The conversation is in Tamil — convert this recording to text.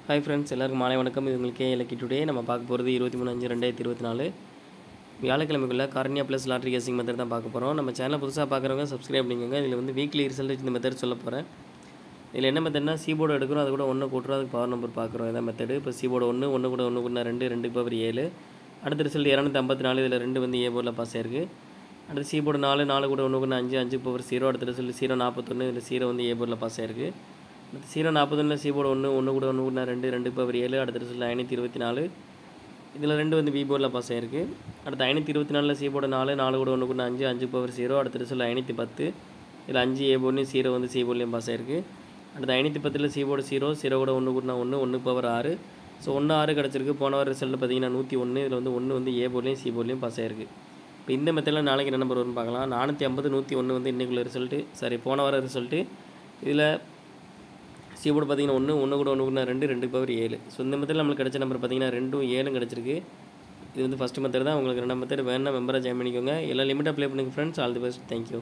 ஹாய் ஃப்ரெண்ட்ஸ், எல்லாருக்கும் மாலை வணக்கம். இது உங்களுக்கு இலக்கி டுடே. நம்ம பார்க்க போகிறது 23/5/2024 வியாழக்கிழமைக்குள்ள காரண்யா ப்ளஸ் லாட்ரி கேசிங் மெத்தட் தான் பார்க்க போகிறோம். நம்ம சேனலை புதுசாக பார்க்குறவங்க சப்ஸ்கிரைப் பண்ணிக்கோங்க. இதில் வந்து வீக்லி ரிசல்ட் இந்த மெத்தட் சொல்ல போகிறேன். இதில் என்ன மெத்தட்னா, சீபோர்டு எடுக்கிறோம், அது கூட 1 கூட்டுறோம், அதுக்கு பவர் நம்பர் பார்க்குறோம். இதான் மெத்தடு. இப்போ சீபோர்டு 1 கூட 1 கூட்டினா 2 பவர் 7. அடுத்த ரிசல்ட் 254. இதில் 2 வந்து ஏ போர்டில் பாஸ் ஆயிருக்கு. அடுத்து சீபோர்டு 4 கூட 1 கூட்டினா 5 பவர் 0. அடுத்த ரிசல்ட் 041. இதில் 0 வந்து ஏ போர்டில் பாஸ் ஆயிருக்கு. 041 சீபோர்டு 1 கூட 1 கூட்டினா 2 பவர் 7. அடுத்த ரிசல்ட் 524. இதில் 2 வந்து பி போர்டில் பாஸ் ஆயிருக்கு. அடுத்து 524 சீபோர்டு 4 கூட 1 கூட்டினா 5 பவர் 0. அடுத்த ரிசல்ட் 510. இதில் 5 ஏ போர்ட்லையும் 0 வந்து சி போர்ட்லையும் பாஸ் ஆயிருக்கு. அடுத்து 510 சீபோர்டு 0 கூட 1 கூட்டினா 1 பவர் 6. ஸோ 1 6 கிடச்சிருக்கு. போன வார ரிசல்ட் பார்த்தீங்கன்னா 101. இதில் வந்து 1 வந்து ஏ போர்ட்லையும் சி போர்ட்லையும் பாஸ் ஆயிருக்கு. இப்போ இந்த மெத்தடில் நாளைக்கு என்ன நம்பர் வரும்னு பார்க்கலாம். 450 101 வந்து இன்றைக்குள்ள ரிசல்ட்டு, போன வார ரிசல்ட்டு. இதில் சீபோர்டு பார்த்தீங்கன்னா 1 கூட 1 கூட்டினா 2 பவர் 7. ஸோ இந்த மெத்தடில் நம்மளுக்கு கிடச்ச நம்பர் பார்த்தீங்கன்னா 2 7 கிடச்சிருக்கு. இது வந்து ஃபஸ்ட்டு மெத்தட் தான். உங்களுக்கு 2 மெத்தட் வேணும்னா மெம்பராக ஜாயின் பண்ணிக்கோங்க. எல்லாம் லிமிட்டாக ப்ளே பண்ணுங்கள் friends. All the best. Thank you.